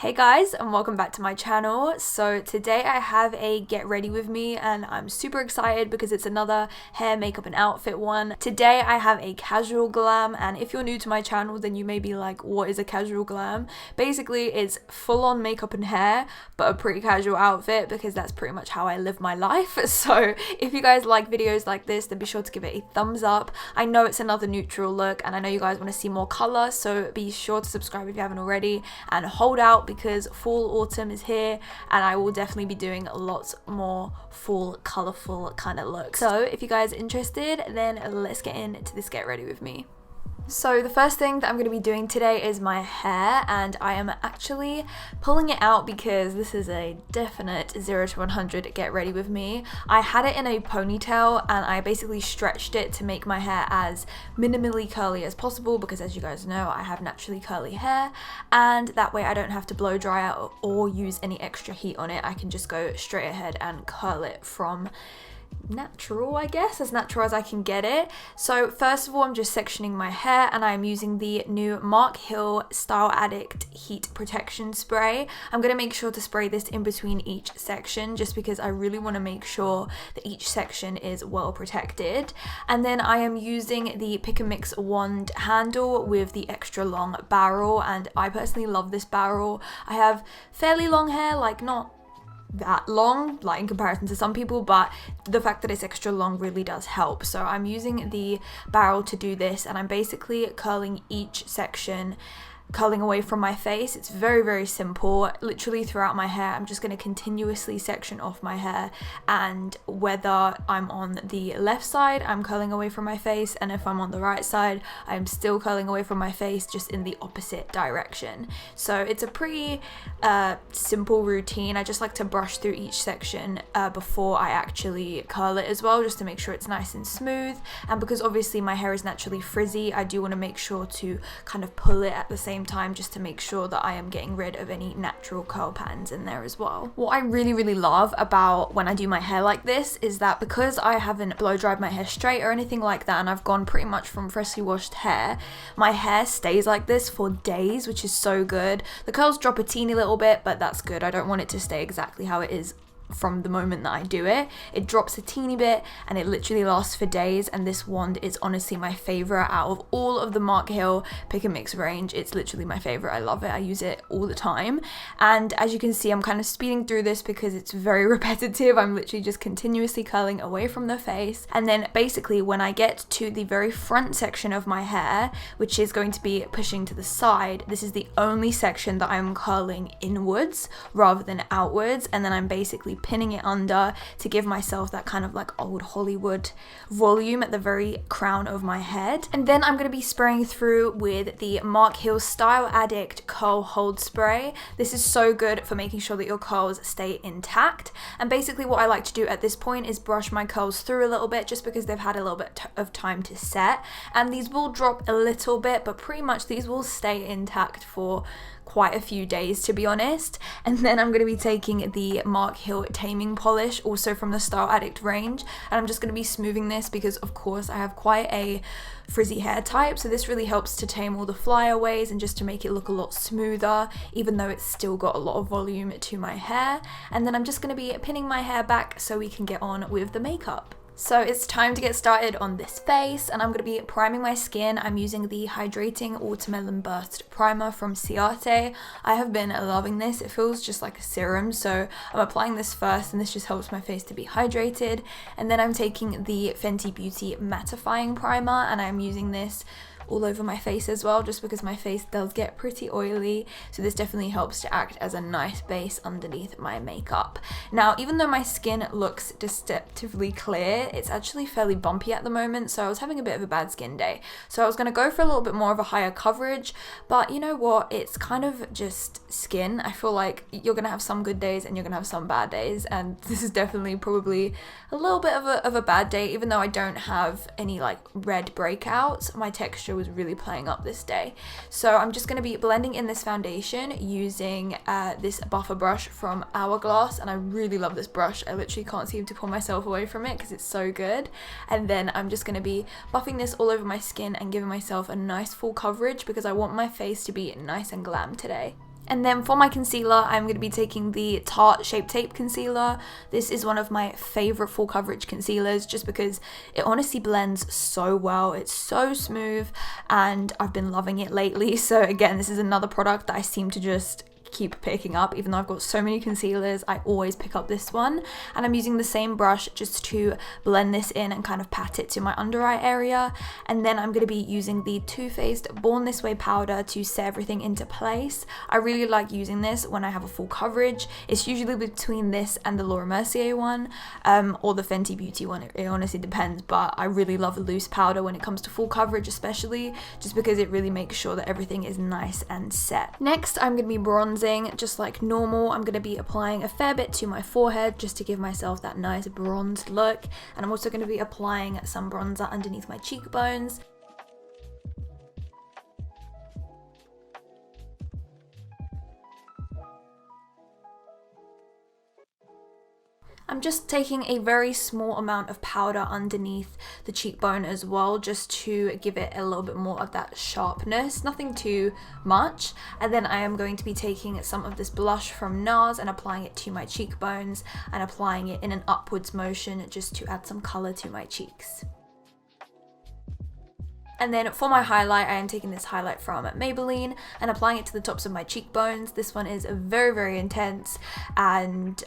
Hey guys, and welcome back to my channel. So today I have a get ready with me and I'm super excited because it's another hair, makeup and outfit one. Today I have a casual glam, and if you're new to my channel then you may be like, what is a casual glam? Basically it's full on makeup and hair but a pretty casual outfit because that's pretty much how I live my life. So if you guys like videos like this then be sure to give it a thumbs up. I know it's another neutral look and I know you guys want to see more color, so be sure to subscribe if you haven't already and hold out because fall autumn is here and I will definitely be doing lots more fall colorful kind of looks. So if you guys are interested, then let's get into this get ready with me. So the first thing that I'm going to be doing today is my hair, and I am actually pulling it out because this is a definite 0 to 100 get ready with me. I had it in a ponytail and I basically stretched it to make my hair as minimally curly as possible because, as you guys know, I have naturally curly hair, and that way I don't have to blow dry out or use any extra heat on it. I can just go straight ahead and curl it from natural, I guess, as natural as I can get it. So first of all, I'm just sectioning my hair and I'm using the new Mark Hill Style Addict Heat Protection Spray. I'm going to make sure to spray this in between each section just because I really want to make sure that each section is well protected. And then I am using the Pick and Mix wand handle with the extra long barrel, and I personally love this barrel. I have fairly long hair, like not that long, like in comparison to some people, but the fact that it's extra long really does help. So I'm using the barrel to do this and I'm basically curling each section, curling away from my face. It's very, very simple. Literally throughout my hair, I'm just going to continuously section off my hair, and whether I'm on the left side, I'm curling away from my face, and if I'm on the right side, I'm still curling away from my face, just in the opposite direction. So it's a pretty simple routine. I just like to brush through each section before I actually curl it as well, just to make sure it's nice and smooth. And because obviously my hair is naturally frizzy, I do want to make sure to kind of pull it at the same time just to make sure that I am getting rid of any natural curl patterns in there as well. What I really love about when I do my hair like this is that because I haven't blow dried my hair straight or anything like that, and I've gone pretty much from freshly washed hair, my hair stays like this for days, which is so good. The curls drop a teeny little bit, but that's good. I don't want it to stay exactly how it is from the moment that I do it. It drops a teeny bit and it literally lasts for days, and this wand is honestly my favorite out of all of the Mark Hill Pick and Mix range. It's literally my favorite. I love it. I use it all the time, and as you can see, I'm kind of speeding through this because it's very repetitive. I'm literally just continuously curling away from the face, and then basically when I get to the very front section of my hair, which is going to be pushing to the side, this is the only section that I'm curling inwards rather than outwards, and then I'm basically pinning it under to give myself that kind of like old Hollywood volume at the very crown of my head. And then I'm going to be spraying through with the Mark Hill Style Addict Curl Hold Spray. This is so good for making sure that your curls stay intact, and basically what I like to do at this point is brush my curls through a little bit just because they've had a little bit of time to set, and these will drop a little bit, but pretty much these will stay intact for quite a few days, to be honest. And then I'm going to be taking the Mark Hill Taming Polish, also from the Style Addict range, and I'm just going to be smoothing this because of course I have quite a frizzy hair type, so this really helps to tame all the flyaways and just to make it look a lot smoother, even though it's still got a lot of volume to my hair. And then I'm just going to be pinning my hair back so we can get on with the makeup. So it's time to get started on this face, and I'm going to be priming my skin. I'm using the Hydrating Watermelon Burst Primer from Ciate. I have been loving this. It feels just like a serum, so I'm applying this first, and this just helps my face to be hydrated. And then I'm taking the Fenty Beauty Matifying Primer, and I'm using this all over my face as well, just because my face does get pretty oily, so this definitely helps to act as a nice base underneath my makeup. Now, even though my skin looks deceptively clear, it's actually fairly bumpy at the moment, so I was having a bit of a bad skin day, so I was going to go for a little bit more of a higher coverage, but you know what, it's kind of just skin. I feel like you're going to have some good days and you're going to have some bad days, and this is definitely probably a little bit of a bad day. Even though I don't have any like red breakouts, my texture was really playing up this day. So I'm just going to be blending in this foundation using this buffer brush from Hourglass, and I really love this brush. I literally can't seem to pull myself away from it because it's so good. And then I'm just going to be buffing this all over my skin and giving myself a nice full coverage because I want my face to be nice and glam today. And then for my concealer, I'm going to be taking the Tarte Shape Tape Concealer. This is one of my favorite full coverage concealers just because it honestly blends so well. It's so smooth and I've been loving it lately. So again, this is another product that I seem to just keep picking up. Even though I've got so many concealers, I always pick up this one, and I'm using the same brush just to blend this in and kind of pat it to my under eye area. And then I'm going to be using the Too Faced Born This Way powder to set everything into place. I really like using this when I have a full coverage. It's usually between this and the Laura Mercier one, or the Fenty Beauty one. It honestly depends, but I really love a loose powder when it comes to full coverage, especially just because it really makes sure that everything is nice and set. Next, I'm going to be bronzing just like normal. I'm going to be applying a fair bit to my forehead just to give myself that nice bronzed look, and I'm also going to be applying some bronzer underneath my cheekbones. I'm just taking a very small amount of powder underneath the cheekbone as well, just to give it a little bit more of that sharpness, nothing too much. And then I am going to be taking some of this blush from NARS and applying it to my cheekbones and applying it in an upwards motion just to add some color to my cheeks. And then for my highlight, I am taking this highlight from Maybelline and applying it to the tops of my cheekbones. This one is very, very intense, and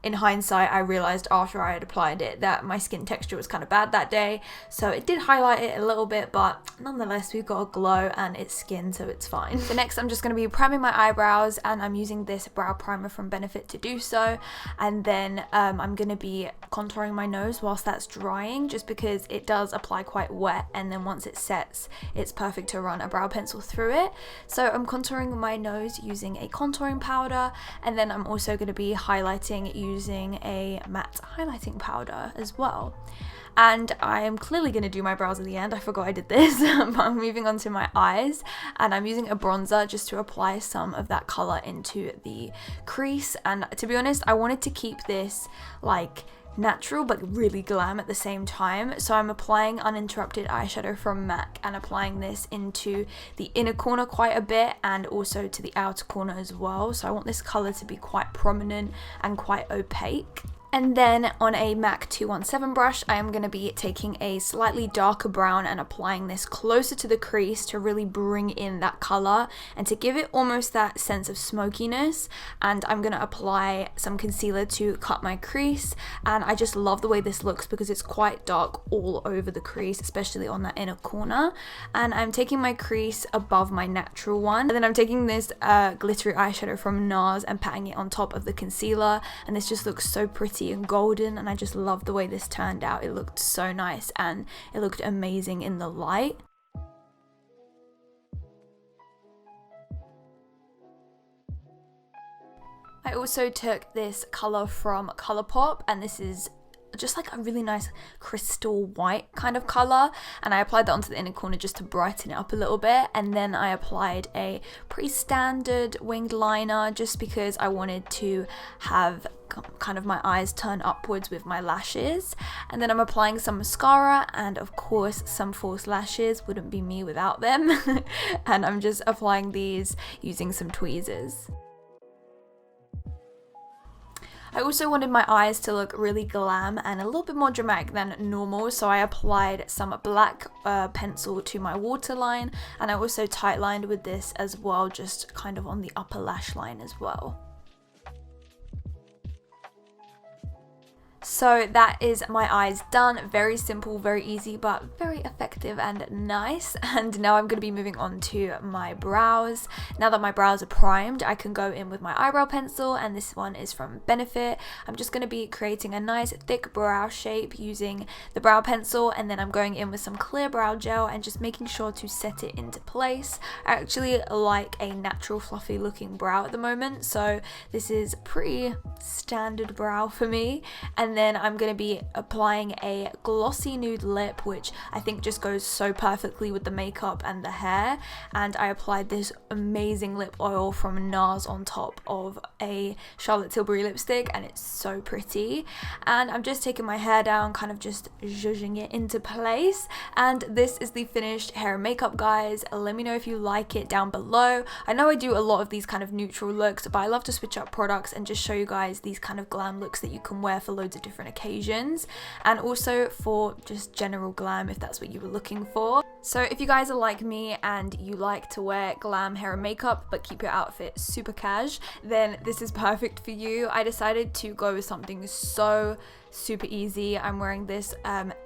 in hindsight, I realized after I had applied it that my skin texture was kind of bad that day, so it did highlight it a little bit, but nonetheless, we've got a glow and it's skin, so it's fine. So next, I'm just going to be priming my eyebrows, and I'm using this brow primer from Benefit to do so. And then I'm going to be contouring my nose whilst that's drying, just because it does apply quite wet, and then once it sets, it's perfect to run a brow pencil through it. So I'm contouring my nose using a contouring powder, and then I'm also going to be highlighting using a matte highlighting powder as well. And I am clearly going to do my brows at the end. I forgot I did this. But I'm moving on to my eyes, and I'm using a bronzer just to apply some of that color into the crease. And to be honest, I wanted to keep this like natural but really glam at the same time, so I'm applying Uninterrupted eyeshadow from MAC and applying this into the inner corner quite a bit and also to the outer corner as well. So I want this color to be quite prominent and quite opaque. And then on a MAC 217 brush, I am going to be taking a slightly darker brown and applying this closer to the crease to really bring in that color and to give it almost that sense of smokiness. And I'm going to apply some concealer to cut my crease, and I just love the way this looks because it's quite dark all over the crease, especially on that inner corner. And I'm taking my crease above my natural one, and then I'm taking this glittery eyeshadow from NARS and patting it on top of the concealer, and this just looks so pretty and golden, and I just love the way this turned out. It looked so nice and it looked amazing in the light. I also took this color from Colourpop, and this is just like a really nice crystal white kind of color, and I applied that onto the inner corner just to brighten it up a little bit. And then I applied a pretty standard winged liner just because I wanted to have kind of my eyes turn upwards with my lashes. And then I'm applying some mascara and of course some false lashes, wouldn't be me without them. And I'm just applying these using some tweezers. I also wanted my eyes to look really glam and a little bit more dramatic than normal, so I applied some black pencil to my waterline, and I also tightlined with this as well, just kind of on the upper lash line as well. So that is my eyes done. Very simple, very easy, but very effective and nice. And now I'm going to be moving on to my brows. Now that my brows are primed, I can go in with my eyebrow pencil, and this one is from Benefit. I'm just going to be creating a nice thick brow shape using the brow pencil, and then I'm going in with some clear brow gel and just making sure to set it into place. I actually like a natural fluffy looking brow at the moment, so this is pretty standard brow for me. And then then I'm going to be applying a glossy nude lip, which I think just goes so perfectly with the makeup and the hair. And I applied this amazing lip oil from NARS on top of a Charlotte Tilbury lipstick, and it's so pretty. And I'm just taking my hair down, kind of just zhuzhing it into place. And this is the finished hair and makeup, guys. Let me know if you like it down below. I know I do a lot of these kind of neutral looks, but I love to switch up products and just show you guys these kind of glam looks that you can wear for loads of different occasions, and also for just general glam if that's what you were looking for. So if you guys are like me and you like to wear glam hair and makeup but keep your outfit super cash, then this is perfect for you. I decided to go with something so super easy. I'm wearing this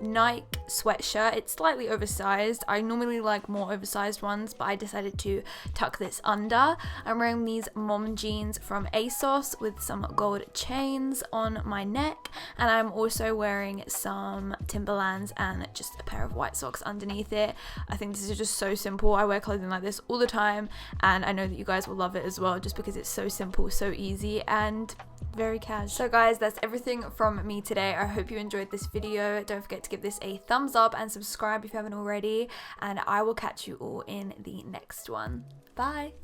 Nike sweatshirt. It's slightly oversized. I normally like more oversized ones, but I decided to tuck this under. I'm wearing these mom jeans from ASOS with some gold chains on my neck, and I'm also wearing some Timberlands and just a pair of white socks underneath it. I think this is just so simple. I wear clothing like this all the time, and I know that you guys will love it as well, just because it's so simple, so easy, and very casual. So guys, that's everything from me today. I hope you enjoyed this video. Don't forget to give this a thumbs up and subscribe if you haven't already, and I will catch you all in the next one. Bye.